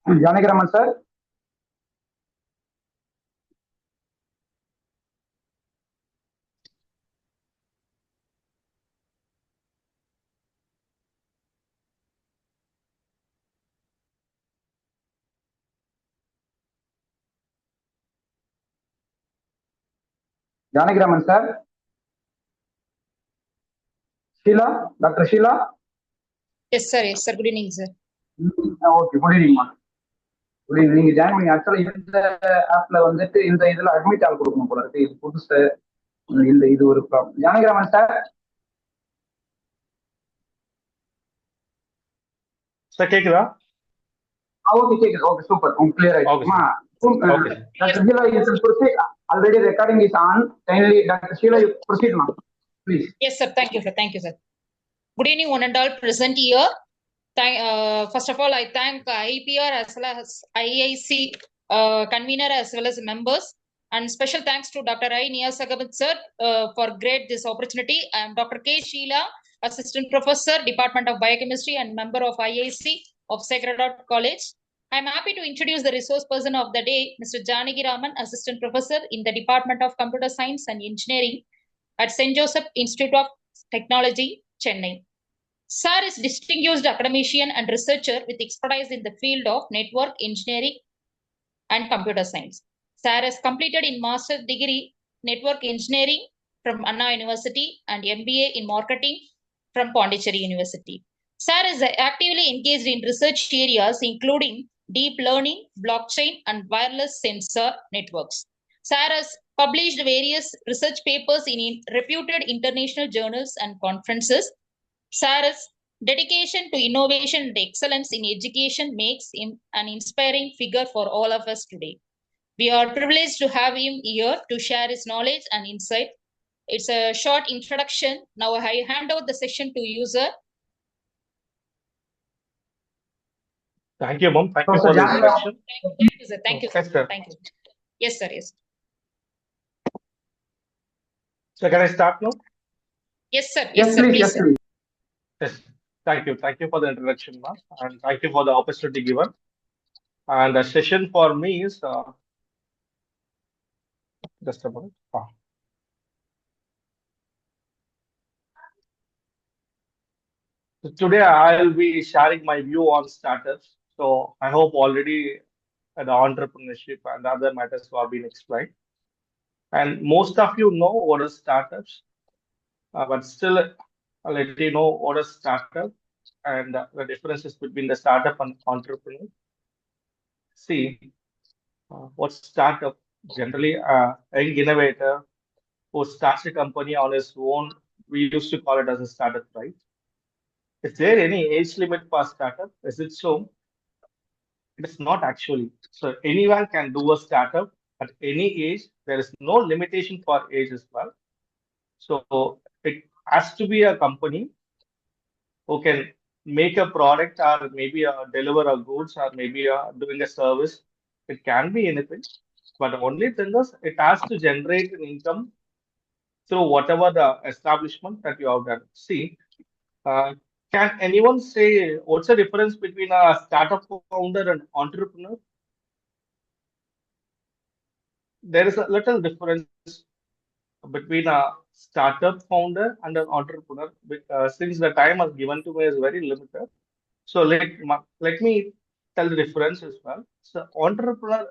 Janagiraman sir. Janagiraman sir. Sheila, Dr. Sheila. Yes, sir. Yes, sir. Good evening, sir. Okay, good evening, ma. Good evening. நீங்க join பண்ணி ஆக்சுவலா இந்த ஆப்ல வந்துட்டு இந்த இதுல அட்மிட் ஆள் கொடுக்கணும் போல இருக்கு. இது புதுசு இது ஒரு ப்ராப்ளம். ஜானகிராமன் சார். சார் கேக்குதா? ஓகே கேக்குது. Okay super. கிளியர் ஆயிடுச்சுமா. Dr. Sheila, you can proceed. Already recording is on. Kindly, Dr. Sheila, you proceed, ma'am. Please. Yes, sir. Thank you, sir. Thank you, sir. Good evening, one and all present here. First of all, I thank IPR as well as IIC convener as well as members. And special thanks to Dr. I. Niyasagabat sir for great this opportunity. I am Dr. K. Sheila, Assistant Professor, Department of Biochemistry and member of IIC of Sacred Heart College. I am happy to introduce the resource person of the day, Mr. Janagiraman, Assistant Professor in the Department of Computer Science and Engineering at St. Joseph Institute of Technology, Chennai. Sir is distinguished academician and researcher with expertise in the field of network engineering and computer science. Sir has completed in master's degree network engineering from Anna University and MBA in marketing from Pondicherry University. Sir is actively engaged in research areas including deep learning, blockchain, and wireless sensor networks. Sir has published various research papers in reputed international journals and conferences. Sarah's dedication to innovation and excellence in education makes him an inspiring figure for all of us today. We are privileged to have him here to share his knowledge and insight. It's a short introduction. Now I hand over the session to you, sir. Thank you, Mom. Thank you for the introduction. Thank you, sir. Thank you, sir. Yes, sir. Thank you. Yes, sir. Yes. So can I start now? Yes, sir. Yes, sir. Please, yes, sir. Yes. Thank you. Thank you for the introduction, ma'am. And thank you for the opportunity given. And the session for me is just a moment. So today I'll be sharing my view on startups. So I hope already the entrepreneurship and other matters have been explained. And most of you know what is startups, but still I'll let you know what is startup and the differences between the startup and entrepreneur. See, what's startup? Generally, a young innovator who starts a company on his own, we used to call it as a startup, right? Is there any age limit for startup? Is it so? It is not actually. So anyone can do a startup at any age. There is no limitation for age as well. So it has to be a company who can make a product or maybe deliver a goods or maybe doing a service. It can be anything, but the only thing is it has to generate an income through whatever the establishment that you have done. See, can anyone say what's the difference between a startup founder and entrepreneur? There is a little difference between a startup founder and an entrepreneur. Since the time was given to me is very limited, so let me tell the difference as well. So entrepreneur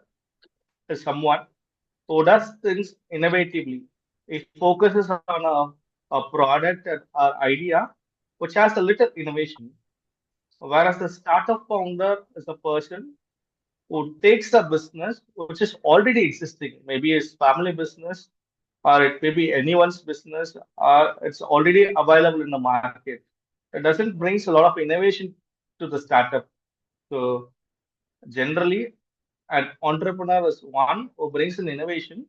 is someone who does things innovatively. It focuses on a product or idea which has a little innovation. Whereas the startup founder is a person who takes a business which is already existing, maybe it's family business, or it may be anyone's business, or it's already available in the market. It doesn't brings a lot of innovation to the startup. So generally, an entrepreneur is one who brings an innovation,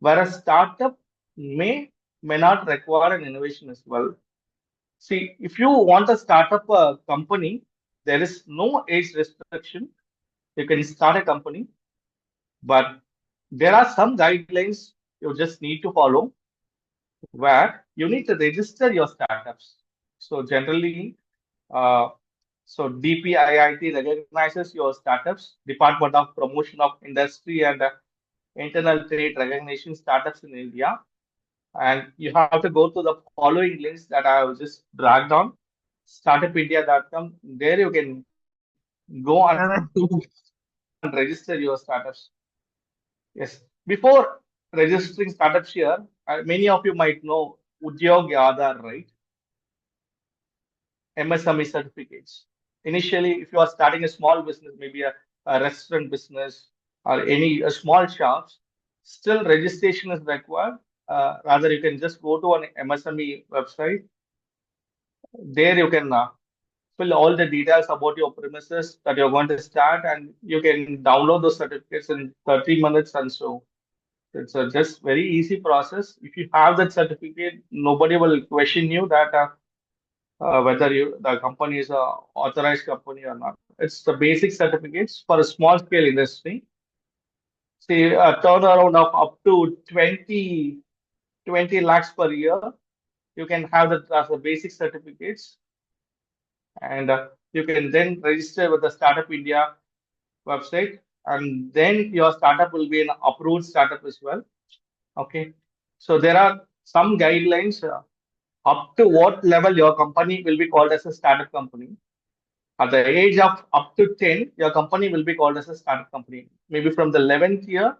whereas startup may not require an innovation as well. See, if you want to start up a company, there is no age restriction. You can start a company, but there are some guidelines you just need to follow where you need to register your startups. So generally, uh, So DPIIT recognizes your startups, Department of Promotion of Industry and Internal Trade recognition startups in India. And you have to go to the following links that I have just dragged on startupindia.com. There you can go and register your startups. Yes. Before registering startups here, many of you might know Udyog Aadhaar, right? MSME certificates. Initially, if you are starting a small business, maybe a restaurant business or any a small shops, still registration is required. Rather, you can just go to an MSME website. There you can fill all the details about your premises that you're going to start, and you can download those certificates in 30 minutes and so. It's a just very easy process. If you have that certificate, nobody will question you that whether the company is a authorized company or not. It's the basic certificates for a small scale industry. See, a turnaround of up to 20 lakhs per year. You can have that as the basic certificates, and you can then register with the Startup India website, and then your startup will be an approved startup as well. Okay, so there are some guidelines up to what level your company will be called as a startup company. At the age of up to 10, your company will be called as a startup company. Maybe from the 11th year,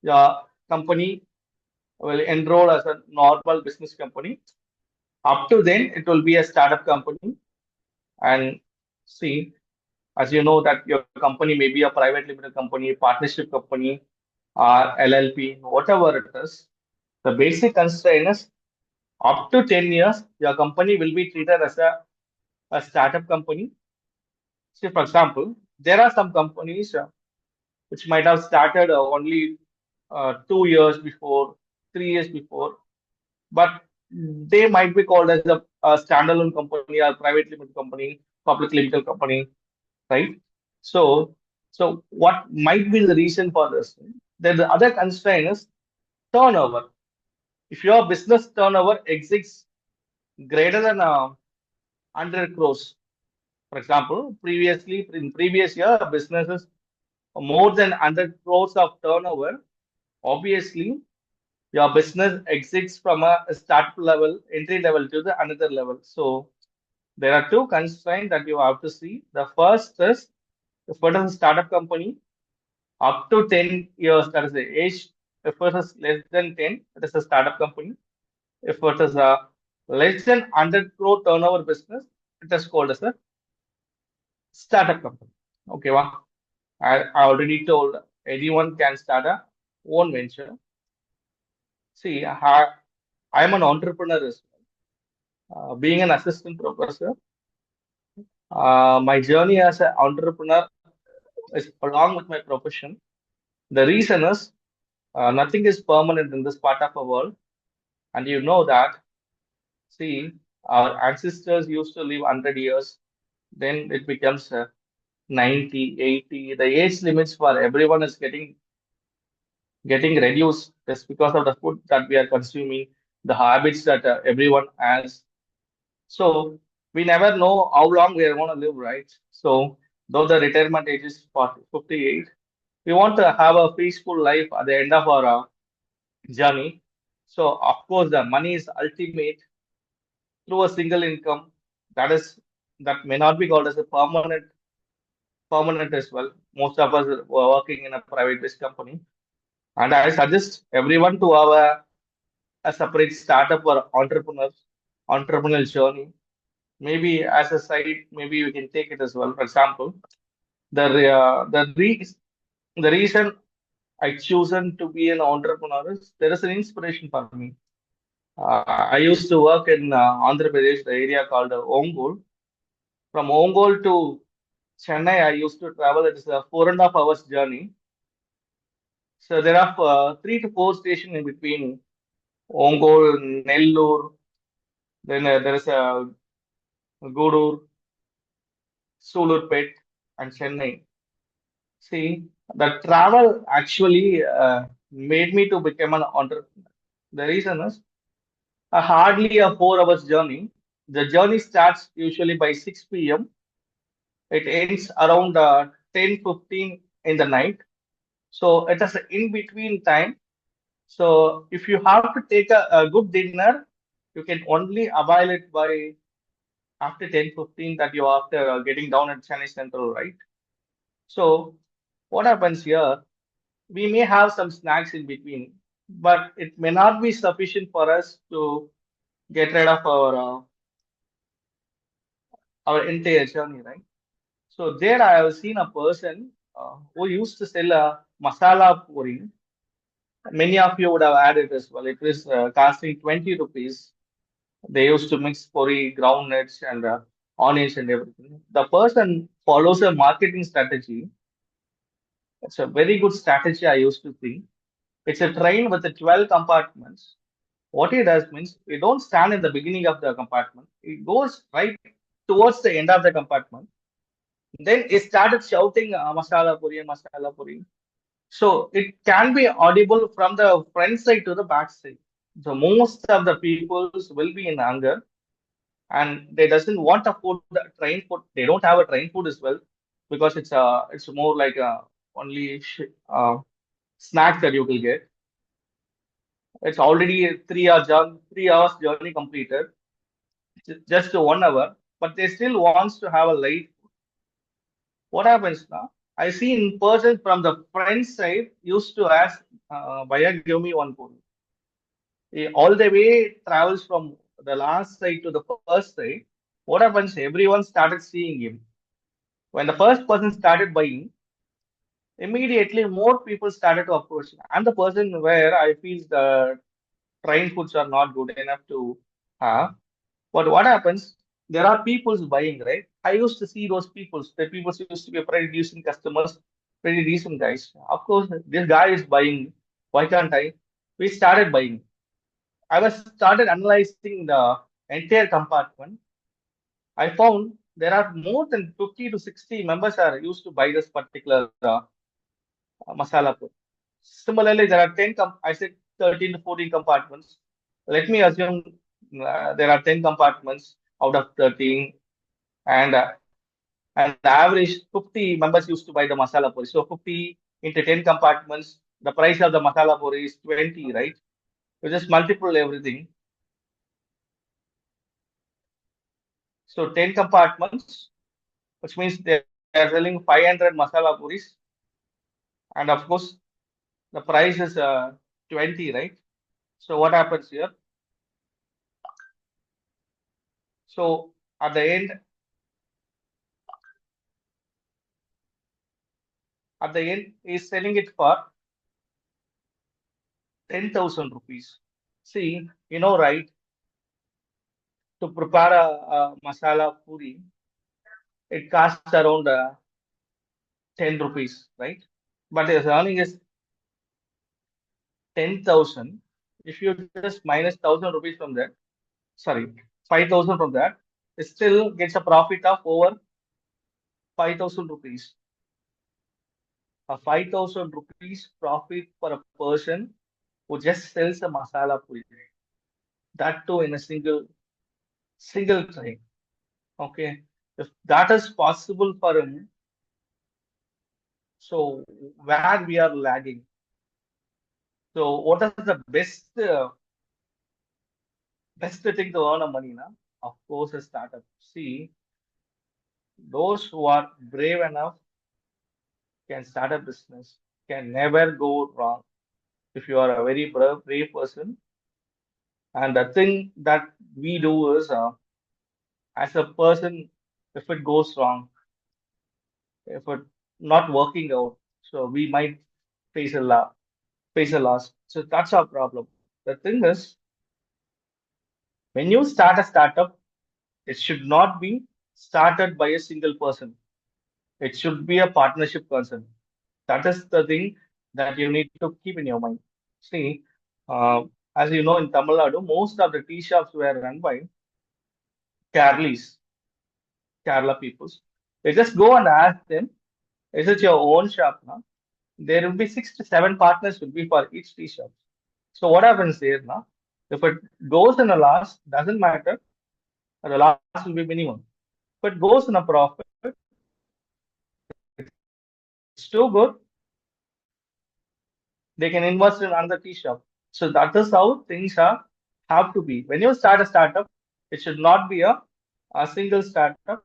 your company will enroll as a normal business company. Up to then, it will be a startup company. And see, as you know, that your company may be a private limited company, partnership company, or LLP, whatever it is. The basic constraint is up to 10 years, your company will be treated as a startup company. See, for example, there are some companies which might have started only 2 years before, 3 years before, but they might be called as a standalone company or private limited company, public limited company, right? So, so what might be the reason for this? Then the other constraint is turnover. If your business turnover exceeds greater than 100 crores, for example, previously in previous year, businesses more than 100 crores of turnover, obviously your business exits from a start level, entry level to the another level. So there are two constraints that you have to see. The first is if it is a startup company, up to 10 years, that is the age. If it is less than 10, it is a startup company. If it is a less than 100 crore turnover business, it is called as a startup company. Okay, wow. I already told anyone can start a own venture. See, I am an entrepreneur as well. Being an assistant professor, my journey as an entrepreneur is along with my profession. The reason is nothing is permanent in this part of the world, and you know that. See, our ancestors used to live 100 years, then it becomes 90, 80. The age limits for everyone is getting reduced just because of the food that we are consuming, the habits that everyone has. So we never know how long we are going to live, right? So though the retirement age is 40, 58, we want to have a peaceful life at the end of our journey. So of course, the money is ultimate through a single income. That is that may not be called as a permanent as well. Most of us were working in a private based company. And I suggest everyone to have a separate startup or entrepreneurial journey. Maybe as a side, maybe we can take it as well. For example, the reason I chosen to be an entrepreneur is there is an inspiration for me. I used to work in Andhra Pradesh, the area called Ongole. From Ongole to Chennai, I used to travel. It is a 4.5 hours journey. So there are 3 to 4 stations in between Ongole, Nellore, then there is a Gurur, Sulurpet, and Chennai. See, the travel actually made me to become an entrepreneur. The reason is hardly a 4 hours journey. The journey starts usually by 6 p.m. It ends around 10:15 in the night. So it is an in-between time. So if you have to take a good dinner, you can only avail it by after 10:15 that you after getting down at Chennai Central, right? So what happens here? We may have some snacks in between, but it may not be sufficient for us to get rid of our entire journey, right? So there I have seen a person who used to sell a masala puri. Many of you would have had it as well. It was costing 20 rupees. They used to mix puri, groundnuts, and onions and everything. The person follows a marketing strategy. It's a very good strategy, I used to think. It's a train with the 12 compartments. What it does means you don't stand in the beginning of the compartment. It goes right towards the end of the compartment. Then it started shouting masala puri and masala puri. So it can be audible from the front side to the back side. So most of the peoples will be in anger and they doesn't want a food, train food. They don't have a train food as well because it's more like a only snack that you will get. It's already a 3 hour journey, 3 hours journey completed, just 1 hour, but they still wants to have a late. What happens now? I see in person from the front side used to ask, Bhaiya, give me one phone. He all the way travels from the last side to the first side. What happens? Everyone started seeing him. When the first person started buying, immediately more people started to approach. I'm the person where I feel the train foods are not good enough to have. But what happens? There are people's buying, right? I used to see those peoples. The people used to be pretty decent customers, pretty decent guys. Of course, this guy is buying. Why can't I? We started buying. I was started analyzing the entire compartment. I found there are more than 50 to 60 members are used to buy this particular masala put. Similarly, there are 10, I said 13 to 14 compartments. Let me assume there are 10 compartments out of 13, and and the average 50 members used to buy the masala puri. So 50 into 10 compartments, the price of the masala puri is 20, right? You just multiple everything. So 10 compartments, which means they are selling 500 masala puris, and of course the price is 20, right? So what happens here? So at the end, he's selling it for 10,000 rupees. See, right? To prepare a masala puri, it costs around 10 rupees, right? But his earning is 10,000. If you just minus 1,000 rupees from that, sorry, 5,000 from that, it still gets a profit of over 5,000 rupees. A 5,000 rupees profit for a person who just sells a masala puri. That too in a single train. Okay. If that is possible for him, so where we are lagging. So what is the best thing to earn a money now? Of course, a startup. See, those who are brave enough can start a business, can never go wrong. If you are a very brave person, and the thing that we do is, as a person, if it goes wrong, if it not working out, so we might face a loss. So that's our problem. The thing is, when you start a startup, it should not be started by a single person. It should be a partnership concern. That is the thing that you need to keep in your mind. See, uh, as you know, in Tamil Nadu, most of the tea shops were run by Kerala Kerala peoples. They just go and ask them, is it your own shop now? There will be 6 to 7 partners will be for each tea shop. So what happens there now? If it goes in a loss, doesn't matter. The loss will be minimum. If it goes in a profit, it's too good, they can invest in another tea shop. So that is how things are have to be. When you start a startup, it should not be a single startup.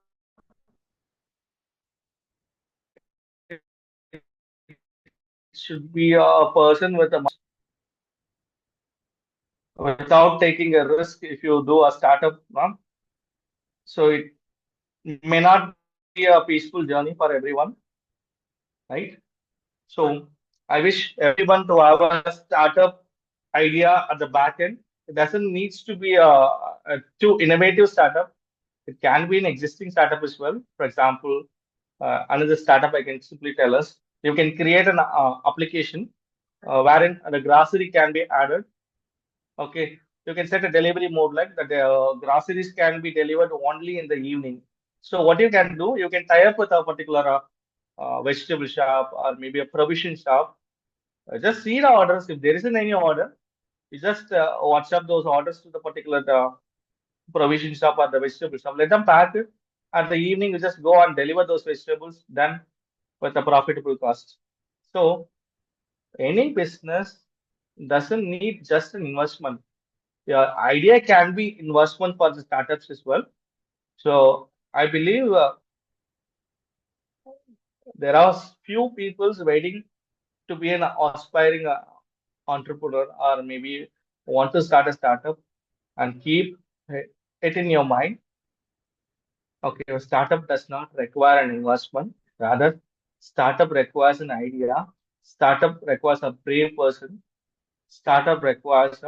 It should be a person with a without taking a risk if you do a startup. No? So it may not be a peaceful journey for everyone, right? So I wish everyone to have a startup idea at the back end. It doesn't needs to be a too innovative startup. It can be an existing startup as well. For example, another startup I can simply tell us you can create an application wherein the grocery can be added. Okay, you can set a delivery mode like that. Groceries can be delivered only in the evening. So what you can do, you can tie up with a particular vegetable shop or maybe a provision shop. Just see the orders. If there isn't any order, you just WhatsApp those orders to the particular provision shop or the vegetable shop. Let them pack it. At the evening, you just go and deliver those vegetables, then with a profitable cost. So any business doesn't need just an investment. Your idea can be investment for the startups as well. So I believe there are few people waiting to be an aspiring entrepreneur or maybe want to start a startup and keep it in your mind. Okay, a startup does not require an investment. Rather, startup requires an idea. Startup requires a brave person. Startup requires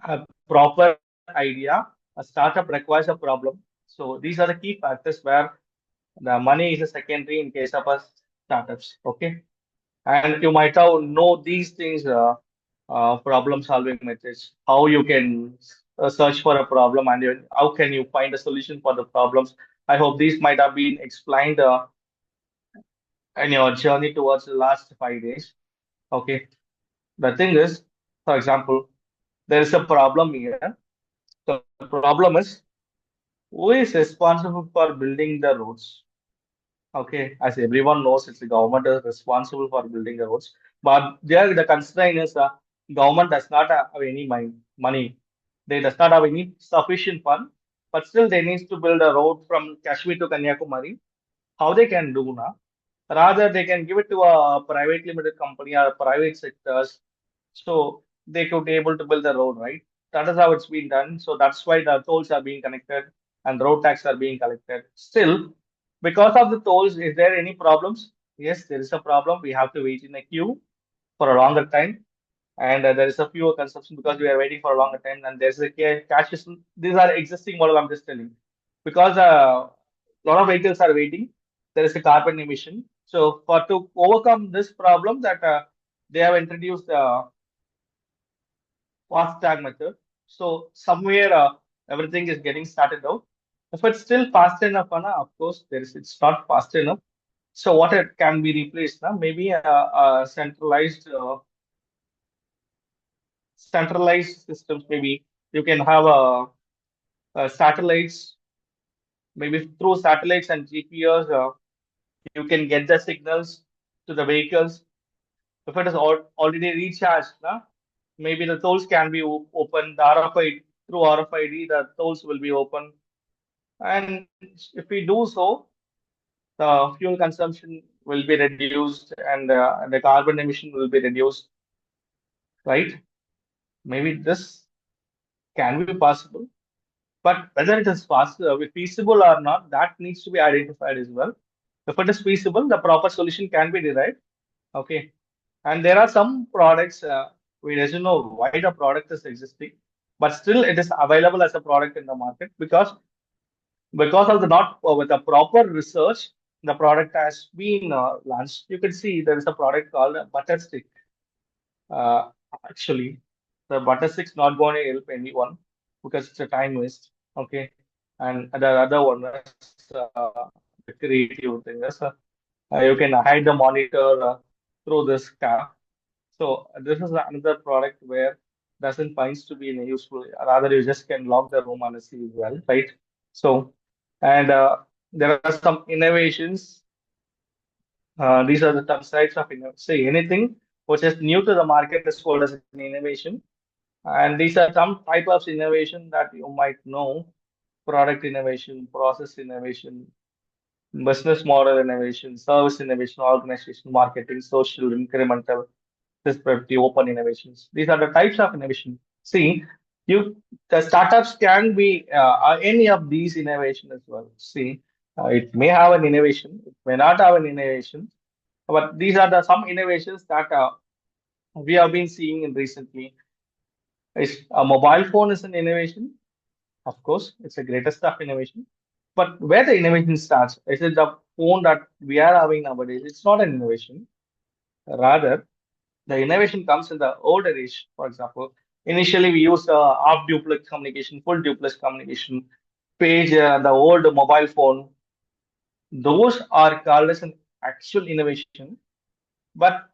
a proper idea. A startup requires a problem. So these are the key factors where the money is a secondary in case of a startups. Okay, and you might have know these things, problem solving methods, how you can search for a problem and how can you find a solution for the problems. I hope these might have been explained in your journey towards the last 5 days. Okay, the thing is, for example, there is a problem here. The problem is who is responsible for building the roads? Okay, as everyone knows, it's the government is responsible for building the roads. But there, the constraint is government does not have any money. They does not have any sufficient fund, but still they need to build a road from Kashmir to Kanyakumari. How they can do now? Rather, they can give it to a private limited company or private sectors, so they could be able to build the road, right? That is how it's been done. So that's why the tolls are being connected and road tax are being collected. Still, because of the tolls, is there any problems? Yes, there is a problem. We have to wait in a queue for a longer time, and there is a fewer consumption because we are waiting for a longer time, and there's a cash. These are existing model. I'm just telling because a lot of vehicles are waiting. There is a carbon emission. So for to overcome this problem, that they have introduced fast tag method. So somewhere everything is getting started out. If it's still fast enough, of course, there is. It's not fast enough. So what it can be replaced now? Maybe a centralized systems. Maybe you can have satellites. Maybe through satellites and GPS, you can get the signals to the vehicles. If it is already recharged, maybe the tolls can be open. The RFID through RFID, the tolls will be open. And if we do so, the fuel consumption will be reduced and the carbon emission will be reduced, right? Maybe this can be possible, but whether it is feasible or not, that needs to be identified as well. If it is feasible, the proper solution can be derived. Okay, and there are some products we doesn't know why the product is existing, but still it is available as a product in the market because of the not with the proper research, the product has been launched. You can see there is a product called butter stick. Uh, Actually, the butter stick's not going to help anyone because it's a time waste. Okay, and the other one is the creative thing. You can hide the monitor through this cap. So this is another product where doesn't finds to be useful. Rather, you just can lock the room honestly as well, right? So, and there are some innovations These are the types of innovation. Say anything which is new to the market is called as an innovation. And these are some type of innovation that you might know: product innovation, process innovation, business model innovation, service innovation, organization, marketing, social, incremental, disruptive, open innovations. These are the types of innovation. See, you the startups can be any of these innovation as well. See, it may have an innovation, it may not have an innovation, but these are the some innovations that we have been seeing in recently. Is a mobile phone is an innovation? Of course, it's the greatest of innovation. But where the innovation starts, is it the phone that we are having nowadays? It's not an innovation. Rather, the innovation comes in the older age. For example, initially we used half duplex communication, full duplex communication, page, the old mobile phone. Those are called as an actual innovation. But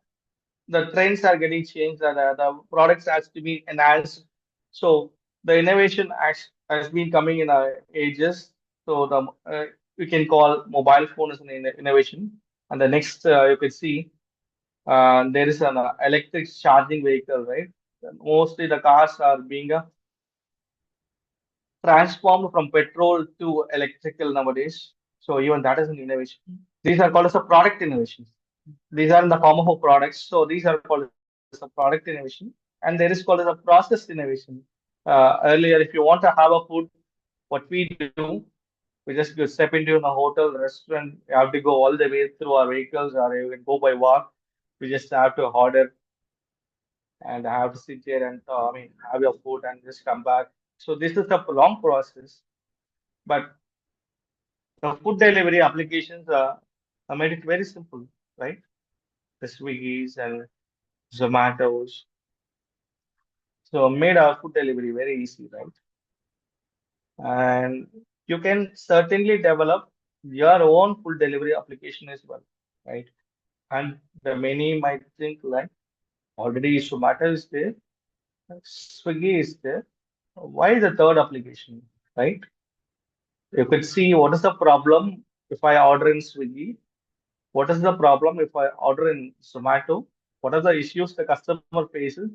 the trends are getting changed, the products has to be enhanced. So the innovation has been coming in ages. So the we can call mobile phone as an innovation. And the next you can see there is an electric charging vehicle, right? Mostly the cars are being transformed from petrol to electrical nowadays. So even that is an innovation. These are called as a product innovations. These are in the form of a products. So these are called as a product innovation. And there is called as a process innovation. Earlier, if you want to have a food, what we do, we just go step into a hotel, restaurant. You have to go all the way through our vehicles, or you can go by walk. We just have to order and have to sit there and have your food and just come back. So this is a long process. But the food delivery applications made it very simple, right? The Swiggy's and Zomato's. So made our food delivery very easy, right? And you can certainly develop your own food delivery application as well, right? And the many might think like already Zomato is there, Swiggy is there. Why the third application, right? You could see what is the problem if I order in Swiggy. What is the problem if I order in Zomato? What are the issues the customer faces?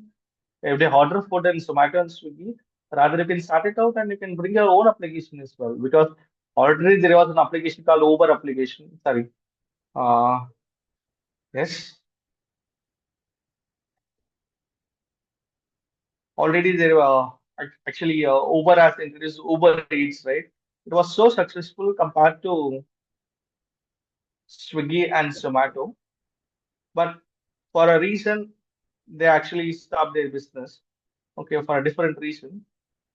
If they order food in Zomato and Swiggy, rather you can start it out and you can bring your own application as well. Because already there was an application called Uber application. Sorry. Uh, yes. Already there were actually Uber has introduced Uber Eats, right? It was so successful compared to Swiggy and Zomato. But for a reason, they actually stopped their business. Okay, for a different reason.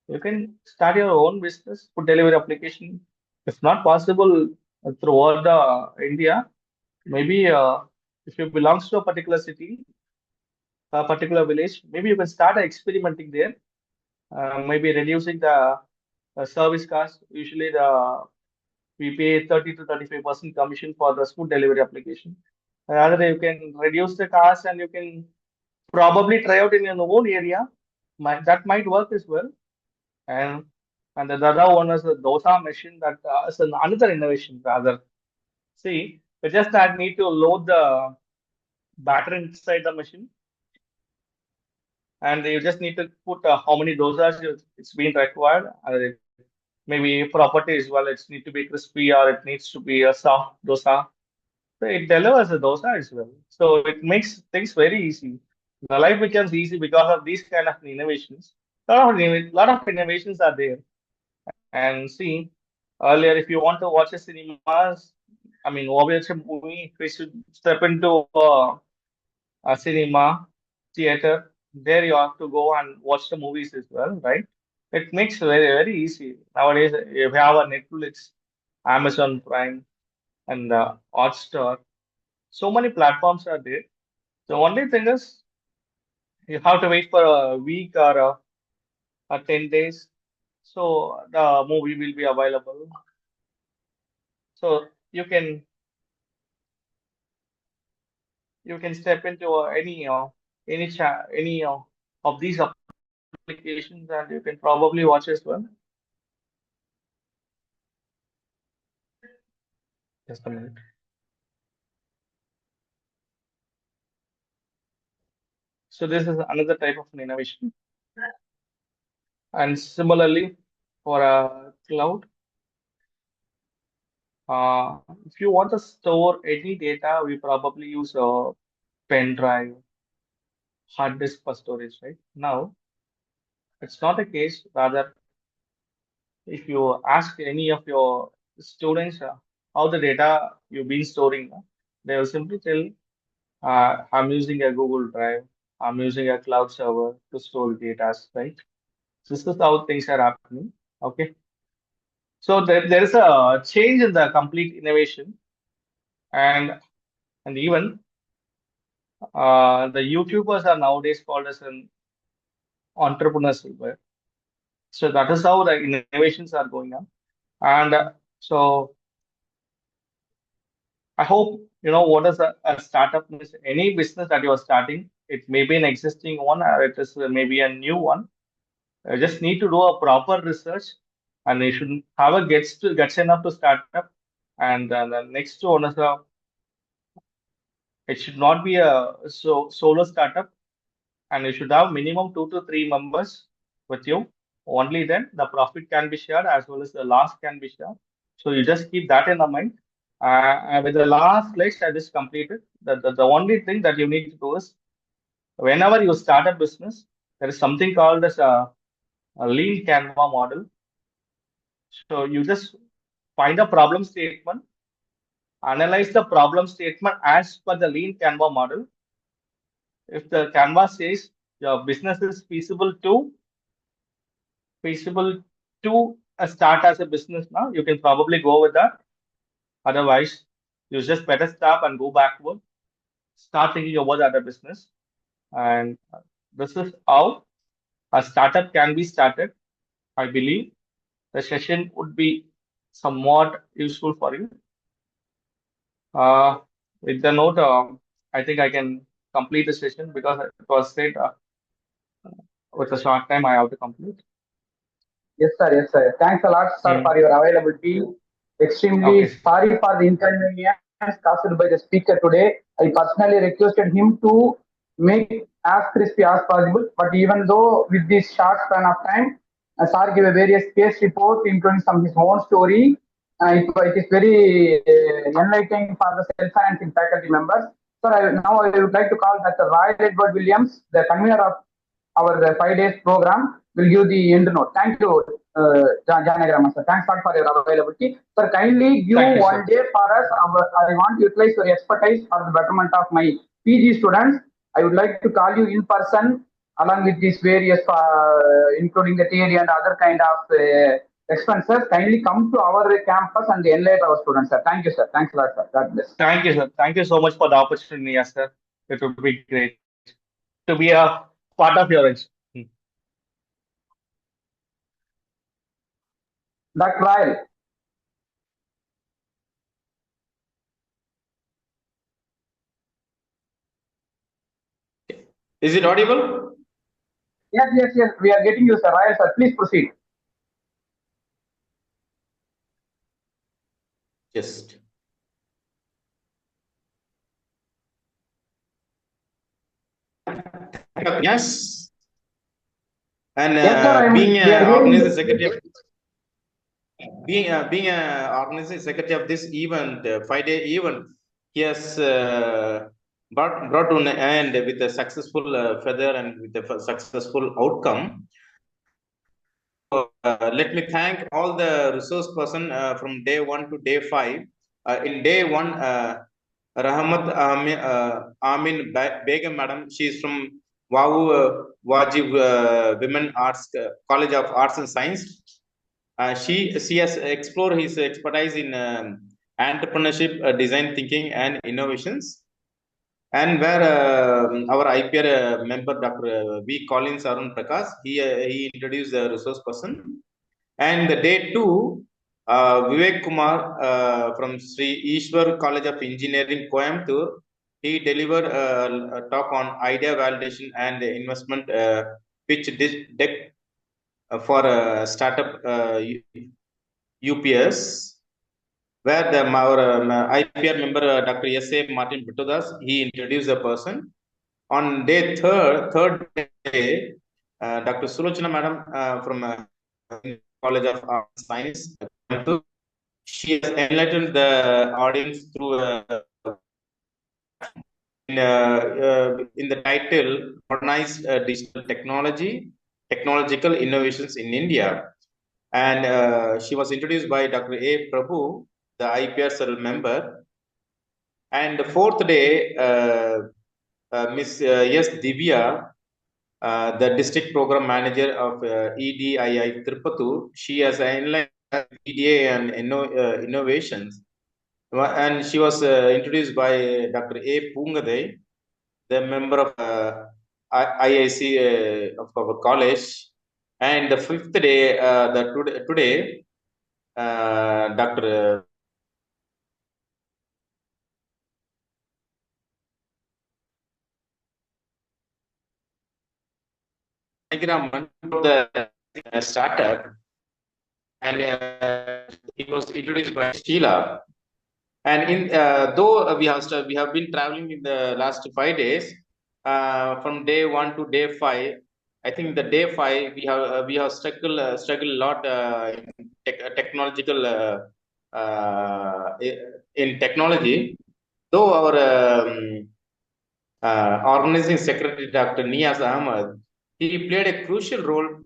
You can start your own business, food delivery application. If not possible throughout the India, maybe if you belongs to a particular city, a particular village, maybe you can start experimenting there. Maybe reducing the service cost. Usually, the we pay 30 to 35% commission for the food delivery application. Rather, you can reduce the cost and you can probably try out in your own area. That might work as well. And and the other one is the dosa machine that is another innovation rather. See, we just that need to load the batter inside the machine, and you just need to put how many dosas it's been required. Maybe properties, well, it needs to be crispy or it needs to be a soft dosa. So it delivers a dosa as well. So it makes things very easy. The life becomes easy because of these kind of innovations. Lot of innovations are there. And see, earlier, if you want to watch a cinemas, watch a movie, we should step into a cinema theater. There you have to go and watch the movies as well, right? It makes very easy nowadays. You have a Netflix, Amazon Prime, and Hotstar. So many platforms are there. The only thing is you have to wait for a week or 10 days. So the movie will be available. So you can step into any of these applications and you can probably watch as well. Just a minute. So this is another type of an innovation. And similarly, for a cloud, if you want to store any data, we probably use a pen drive, hard disk for storage, right? Now, it's not the case. Rather, if you ask any of your students how the data you've been storing, they will simply tell, I'm using a Google Drive, I'm using a cloud server to store data, right? So this is how things are happening. Okay. So there is a change in the complete innovation, and even the YouTubers are nowadays called as an entrepreneurs. So that is how the innovations are going on. And so I hope you know what is a startup means. Any business that you are starting, it may be an existing one or it is maybe a new one. You just need to do a proper research, and you should have a gets enough to start up. And the next one is it should not be a solo startup, and you should have minimum 2 to 3 members with you. Only then the profit can be shared as well as the loss can be shared. So you just keep that in the mind. And with the last slides I just completed, the only thing that you need to do is whenever you start a business, there is something called as a lean Canva model. So you just find a problem statement, analyze the problem statement as per the lean Canva model. If the Canva says your business is feasible to start as a business now, you can probably go with that. Otherwise, you just better stop and go backward. Start thinking about other business. And this is how a startup can be started. I believe the session would be somewhat useful for you. With the note, I think I can complete the session because it was said with a short time I have to complete. Yes, sir. Yes, sir. Thanks a lot, sir, for your availability. Extremely Okay. sorry for the inconvenience caused by the speaker today. I personally requested him to make as crispy as possible. But even though with this short span of time, sir gave a various case report, including some his own story. It is very enlightening for the self-financing faculty members. Sir, now I would like to call Dr. Roy Edward Williams, the convener of our 5 days program, will give the end note. Thank you, Janagrama sir. Thanks a lot for your availability. Sir, kindly give Thank you, one sir. day for us. I want to utilize your expertise for the betterment of my PG students. I would like to call you in person along with these various, including the theory and other kind of expenses. Kindly come to our campus and enlighten our students, sir. Thank you, sir. Thanks a lot, sir. God bless. Thank you, sir. Thank you so much for the opportunity, yes, sir. It would be great to be a part of your education. Dr. Royal. Is it audible? Yes, yes, yes. We are getting you, sir. Royal, sir. Please proceed. Just. Yes. And Yes, sir. being We are a hearing organizing you. secretary of being a organizing secretary of this event, 5 day event, he has brought to an end with a successful feather and with a successful outcome. Let me thank all the resource person from day 1 to day 5. In day 1, Rahmat Amin Begum madam, she is from Wajib Women Arts College of Arts and Science. She has explored his expertise in entrepreneurship, design thinking, and innovations. And where our IPR member Dr. V. Collins Arun Prakash, he introduced the resource person. And the day 2, Vivek Kumar from Sri Ishwar College of Engineering, Coimbatore, he delivered a talk on idea validation and investment pitch deck for startup UPS, where our IPR member Dr. S.A. Martin Bittodas, he introduced the person. On day third day, Dr. Sulochana Madam from College of Arts and Science, she has enlightened the audience through in the title Modernized Digital Technology, Technological Innovations in India. And she was introduced by Dr. A. Prabhu, the IPR member. And the fourth day, Miss S. Divya, the district program manager of EDII Tirupattur, she has enlightened EDA and innovations. And she was introduced by Dr. A. Pungadai, the member of IIC of our college. And the fifth day, today, Dr. the startup, and he was introduced by Sheila. And in though we have been traveling in the last 5 days, from day 1 to day 5. I think the day 5 we have struggled a lot in technological in technology. Though our organizing secretary Dr. Niaz Ahmad, he played a crucial role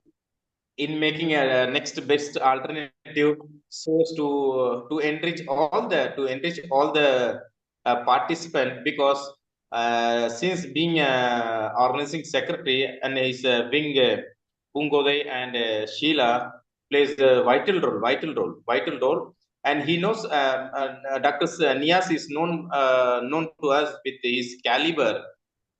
in making a next best alternative source to enrich all the participant, because since being organizing secretary and his being Pungodai and Sheila plays a vital role, and he knows Dr. Nias is known to us with his caliber,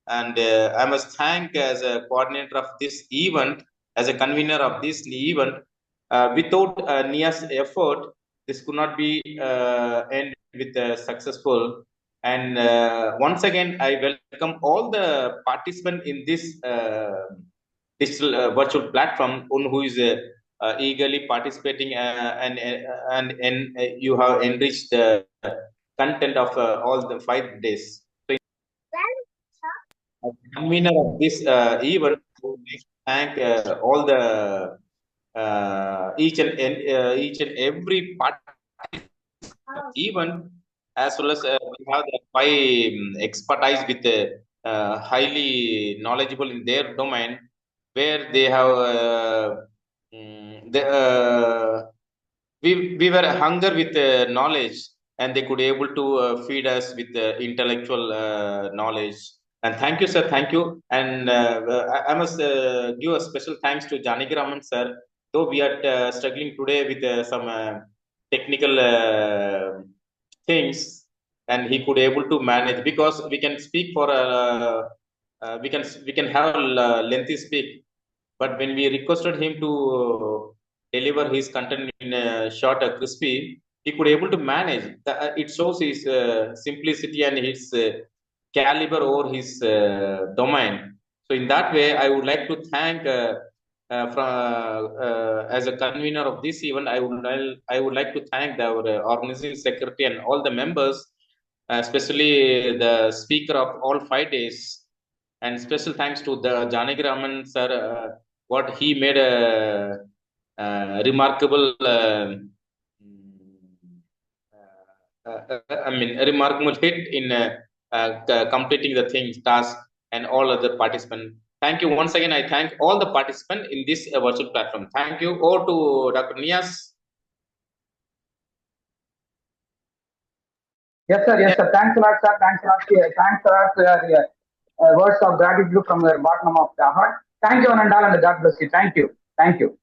and I must thank as a coordinator of this event, as a convener of this event. Without Nia's effort, this could not be end with successful. And once again, I welcome all the participants in this digital virtual platform who is eagerly participating, and you have enriched the content of all the 5 days. As convener of this event, I would like to thank all the each and every part event, as well as we have the 5 expertise with highly knowledgeable in their domain, where they have we were hunger with knowledge, and they could able to feed us with intellectual knowledge. And thank you, sir. Thank you. And I must give a special thanks to Janaki Raman, sir. Though we are struggling today with some technical things, and he could able to manage, because we can speak for we can have a lengthy speak, but when we requested him to deliver his content in a short, crispy, he could able to manage. It shows his simplicity and his caliber over his domain. So in that way, I would like to thank as a convener of this event. I would like to thank our organizing secretary and all the members, especially the speaker of all 5 days. And special thanks to the Janaki Raman sir, what he made a remarkable a remarkable hit in completing the things, task, and all other participants. Thank you once again. I thank all the participants in this virtual platform. Thank you. Over to Dr. Nias. Yes, sir. Yes, sir. Thanks a lot, sir. Thanks a lot. Thanks a lot for your words of gratitude from the bottom of the heart. Thank you, Anandal, and God bless you. Thank you. Thank you.